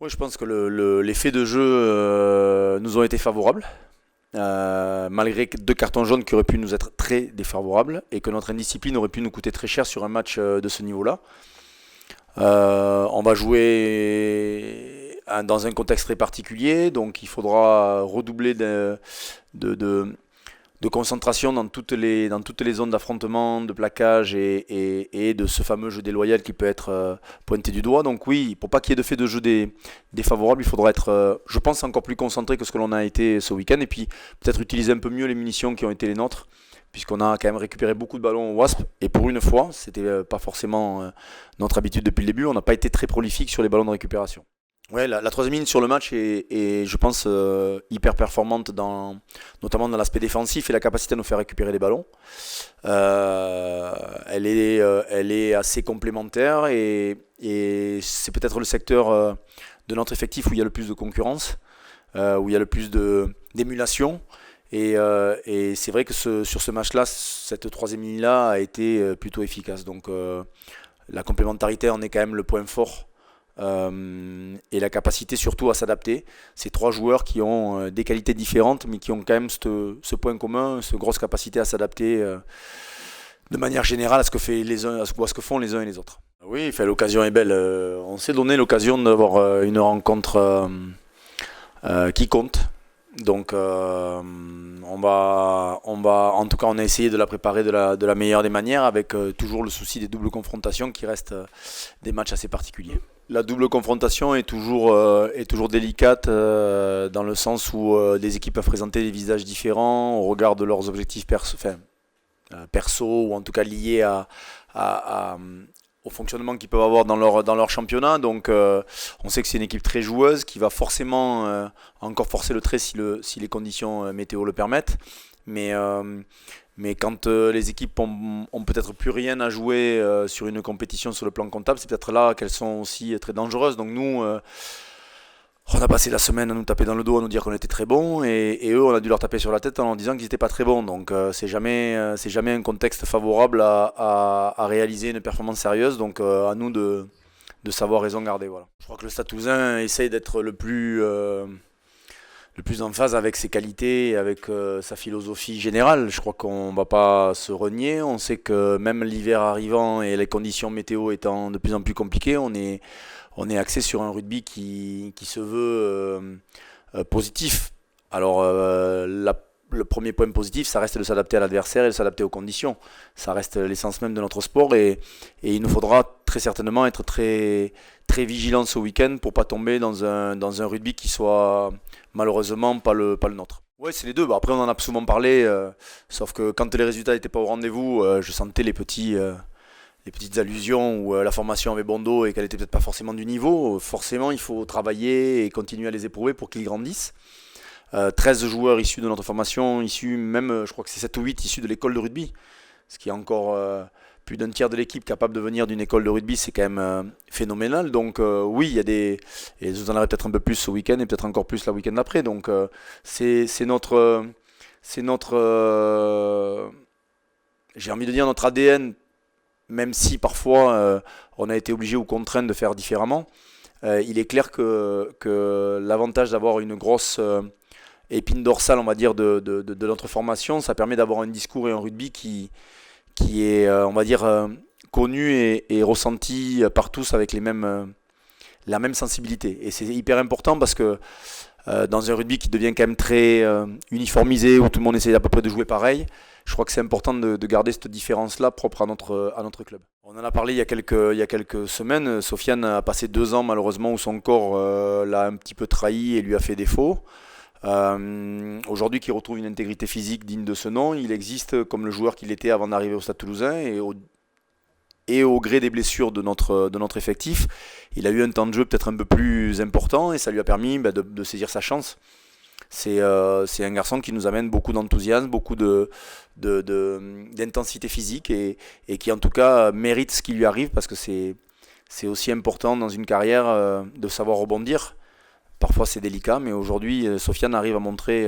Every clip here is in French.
Oui, je pense que les faits de jeu nous ont été favorables, malgré deux cartons jaunes qui auraient pu nous être très défavorables et que notre indiscipline aurait pu nous coûter très cher sur un match de ce niveau-là. On va jouer dans un contexte très particulier, donc il faudra redoubler de, de- de concentration dans toutes les zones d'affrontement, de plaquage et de ce fameux jeu déloyal qui peut être pointé du doigt. Donc oui, pour pas qu'il y ait de fait de jeu défavorable, il faudra être, je pense, encore plus concentré que ce que l'on a été ce week-end et puis peut-être utiliser un peu mieux les munitions qui ont été les nôtres. Puisqu'on a quand même récupéré beaucoup de ballons au Wasp, et pour une fois, c'était pas forcément notre habitude depuis le début, on n'a pas été très prolifique sur les ballons de récupération. Ouais, la troisième ligne sur le match est, je pense, hyper performante, notamment dans l'aspect défensif et la capacité à nous faire récupérer les ballons. Elle est assez complémentaire et c'est peut-être le secteur de notre effectif où il y a le plus de concurrence, où il y a le plus d'émulation. Et c'est vrai que sur ce match-là, cette troisième ligne-là a été plutôt efficace. Donc la complémentarité en est quand même le point fort et la capacité surtout à s'adapter. Ces trois joueurs qui ont des qualités différentes, mais qui ont quand même ce point commun, cette grosse capacité à s'adapter de manière générale à ce que fait les uns, à ce que font les uns et les autres. Oui, fait, l'occasion est belle. On s'est donné l'occasion d'avoir une rencontre qui compte. Donc, en tout cas, on a essayé de la préparer de la meilleure des manières, avec toujours le souci des doubles confrontations qui restent des matchs assez particuliers. La double confrontation est toujours délicate dans le sens où des équipes peuvent présenter des visages différents au regard de leurs objectifs perso ou en tout cas liés à, au fonctionnement qu'ils peuvent avoir dans leur championnat. Donc on sait que c'est une équipe très joueuse qui va forcément encore forcer le trait si les conditions météo le permettent. Mais, euh, mais quand les équipes ont peut-être plus rien à jouer sur une compétition sur le plan comptable, c'est peut-être là qu'elles sont aussi très dangereuses. Donc nous, on a passé la semaine à nous taper dans le dos, à nous dire qu'on était très bons, et eux, on a dû leur taper sur la tête en leur disant qu'ils n'étaient pas très bons. Donc c'est jamais un contexte favorable à réaliser une performance sérieuse. Donc à nous de savoir raison garder. Voilà. Je crois que le Stade Toulousain essaye d'être le plus en phase avec ses qualités et avec sa philosophie générale. Je crois qu'on ne va pas se renier. On sait que même l'hiver arrivant et les conditions météo étant de plus en plus compliquées, on est axé sur un rugby qui se veut positif. Alors, le premier point positif, ça reste de s'adapter à l'adversaire et de s'adapter aux conditions. Ça reste l'essence même de notre sport et il nous faudra très certainement être très, très vigilant ce week-end pour pas tomber dans un rugby qui soit malheureusement pas le nôtre. Ouais, c'est les deux. Bah, après, on en a souvent parlé, sauf que quand les résultats n'étaient pas au rendez-vous, je sentais les petites allusions où la formation avait bon dos et qu'elle était peut-être pas forcément du niveau. Forcément, il faut travailler et continuer à les éprouver pour qu'ils grandissent. 13 joueurs issus de notre formation, issus même, je crois que c'est 7 ou 8 issus de l'école de rugby, ce qui est encore plus d'un tiers de l'équipe capable de venir d'une école de rugby, c'est quand même phénoménal. Donc oui, il y a et vous en aurez peut-être un peu plus ce week-end et peut-être encore plus la week-end d'après. Donc c'est notre, j'ai envie de dire notre ADN, même si parfois on a été obligé ou contraint de faire différemment. Il est clair que l'avantage d'avoir une grosse épine dorsale, on va dire, de notre formation, ça permet d'avoir un discours et un rugby qui est, on va dire, connu et ressenti par tous avec la même sensibilité. Et c'est hyper important parce que dans un rugby qui devient quand même très uniformisé, où tout le monde essaie à peu près de jouer pareil, je crois que c'est important de garder cette différence-là propre à notre club. On en a parlé il y a quelques semaines. Sofiane a passé 2 ans malheureusement où son corps l'a un petit peu trahi et lui a fait défaut. Aujourd'hui, qui retrouve une intégrité physique digne de ce nom, il existe comme le joueur qu'il était avant d'arriver au Stade Toulousain et au gré des blessures de notre effectif, il a eu un temps de jeu peut-être un peu plus important et ça lui a permis de saisir sa chance. C'est un garçon qui nous amène beaucoup d'enthousiasme, beaucoup d'intensité physique et qui en tout cas mérite ce qui lui arrive parce que c'est aussi important dans une carrière de savoir rebondir. Parfois c'est délicat, mais aujourd'hui Sofiane arrive à montrer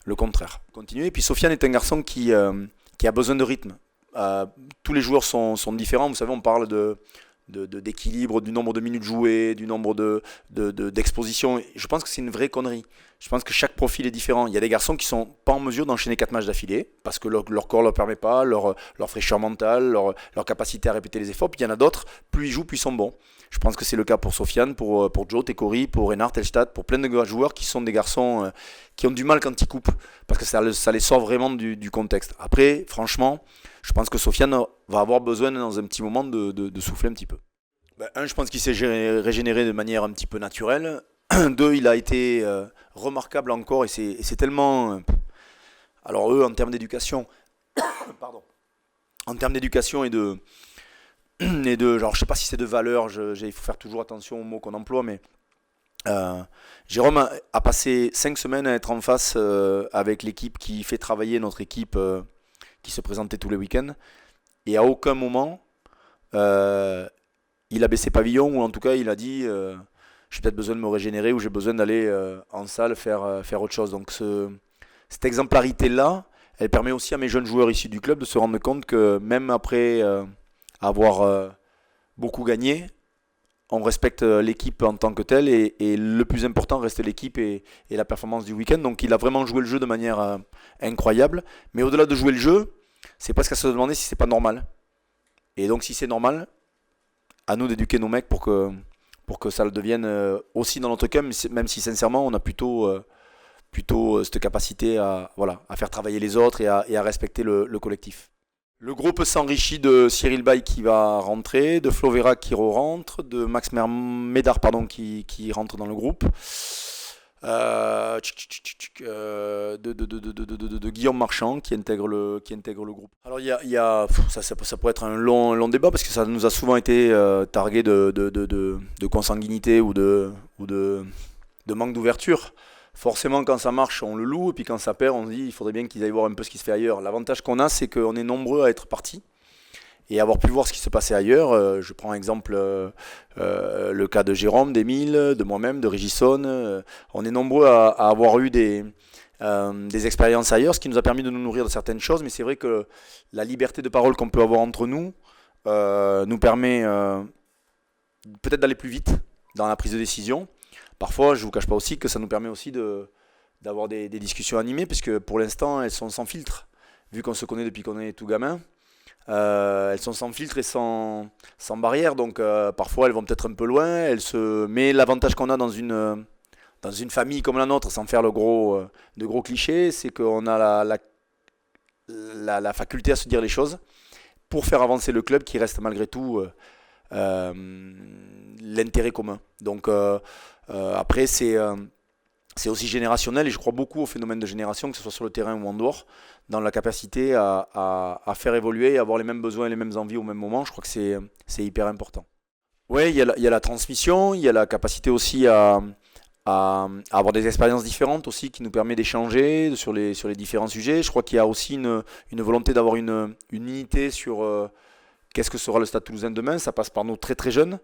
le contraire. Continuer. Et puis Sofiane est un garçon qui a besoin de rythme. Tous les joueurs sont différents. Vous savez, on parle d'équilibre, du nombre de minutes jouées, du nombre d'expositions. Je pense que c'est une vraie connerie. Je pense que chaque profil est différent. Il y a des garçons qui sont pas en mesure d'enchaîner 4 matchs d'affilée parce que leur corps ne leur permet pas, leur fraîcheur mentale, leur capacité à répéter les efforts. Puis il y en a d'autres, plus ils jouent, plus ils sont bons. Je pense que c'est le cas pour Sofiane, pour Joe Tekori, pour Reinhard Elstad, pour plein de joueurs qui sont des garçons qui ont du mal quand ils coupent parce que ça les sort vraiment du contexte. Après, franchement, je pense que Sofiane va avoir besoin dans un petit moment de souffler un petit peu. Ben, un, je pense qu'il s'est régénéré de manière un petit peu naturelle. Deux, il a été remarquable encore et c'est tellement. Alors eux, en termes d'éducation, pardon, en termes d'éducation et de genre, je sais pas si c'est de valeur, il faut faire toujours attention aux mots qu'on emploie, mais Jérôme a passé 5 semaines à être en face avec l'équipe qui fait travailler notre équipe qui se présentait tous les week-ends, et à aucun moment euh, il a baissé pavillon, ou en tout cas il a dit j'ai peut-être besoin de me régénérer ou j'ai besoin d'aller en salle faire autre chose. Donc cette exemplarité-là, elle permet aussi à mes jeunes joueurs issus du club de se rendre compte que même après avoir beaucoup gagné, on respecte l'équipe en tant que telle et le plus important reste l'équipe et la performance du week-end. Donc il a vraiment joué le jeu de manière incroyable. Mais au-delà de jouer le jeu, c'est presque à se demander si c'est pas normal. Et donc si c'est normal, à nous d'éduquer nos mecs pour que ça le devienne aussi dans notre cas, même si sincèrement on a plutôt cette capacité à faire travailler les autres et à respecter le collectif. Le groupe s'enrichit de Cyril Bay qui va rentrer, de Flo Vera qui re-rentre, de Max Médard qui rentre dans le groupe, de Guillaume Marchand qui intègre le groupe. Alors ça pourrait être un long débat parce que ça nous a souvent été targué de consanguinité ou de manque d'ouverture. Forcément, quand ça marche, on le loue, et puis quand ça perd, on se dit il faudrait bien qu'ils aillent voir un peu ce qui se fait ailleurs. L'avantage qu'on a, c'est qu'on est nombreux à être partis et avoir pu voir ce qui se passait ailleurs. Je prends exemple le cas de Jérôme, d'Émile, de moi-même, de Régisson. On est nombreux à avoir eu des expériences ailleurs, ce qui nous a permis de nous nourrir de certaines choses, mais c'est vrai que la liberté de parole qu'on peut avoir entre nous permet peut-être d'aller plus vite dans la prise de décision. Parfois, je ne vous cache pas aussi que ça nous permet aussi d'avoir des discussions animées, puisque pour l'instant, elles sont sans filtre. Vu qu'on se connaît depuis qu'on est tout gamin, elles sont sans filtre et sans barrière, donc parfois elles vont peut-être un peu loin. Mais l'avantage qu'on a dans une famille comme la nôtre, sans faire de gros clichés, c'est qu'on a la faculté à se dire les choses pour faire avancer le club qui reste malgré tout l'intérêt commun. Donc après, c'est aussi générationnel et je crois beaucoup au phénomène de génération, que ce soit sur le terrain ou en dehors, dans la capacité à faire évoluer et avoir les mêmes besoins et les mêmes envies au même moment. Je crois que c'est hyper important. Oui, il y a la transmission, il y a la capacité aussi à avoir des expériences différentes aussi qui nous permet d'échanger sur les différents sujets. Je crois qu'il y a aussi une volonté d'avoir une unité sur qu'est-ce que sera le Stade Toulousain demain. Ça passe par nos très très jeunes.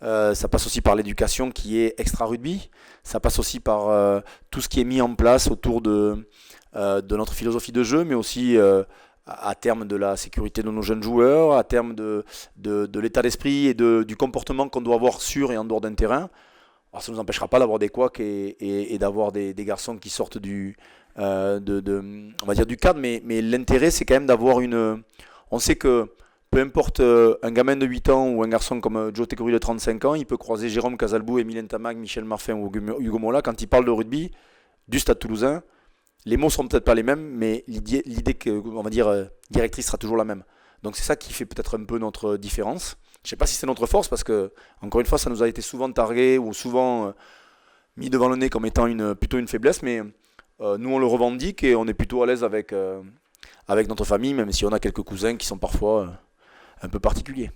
Ça passe aussi par l'éducation qui est extra rugby. Ça passe aussi par tout ce qui est mis en place autour de notre philosophie de jeu, mais aussi à terme de la sécurité de nos jeunes joueurs, à terme de l'état d'esprit et du comportement qu'on doit avoir sur et en dehors d'un terrain. Alors ça ne nous empêchera pas d'avoir des couacs et d'avoir des garçons qui sortent on va dire du cadre, mais l'intérêt c'est quand même d'avoir On sait que peu importe un gamin de 8 ans ou un garçon comme Joe Tekori de 35 ans, il peut croiser Jérôme Casalbou, Emilien Tamag, Michel Marfin ou Hugo Mola. Quand il parle de rugby, du Stade Toulousain, les mots sont peut-être pas les mêmes, mais l'idée on va dire, directrice sera toujours la même. Donc c'est ça qui fait peut-être un peu notre différence. Je ne sais pas si c'est notre force parce que, encore une fois, ça nous a été souvent targué ou souvent mis devant le nez comme étant plutôt une faiblesse, mais nous on le revendique et on est plutôt à l'aise avec notre famille, même si on a quelques cousins qui sont parfois un peu particuliers.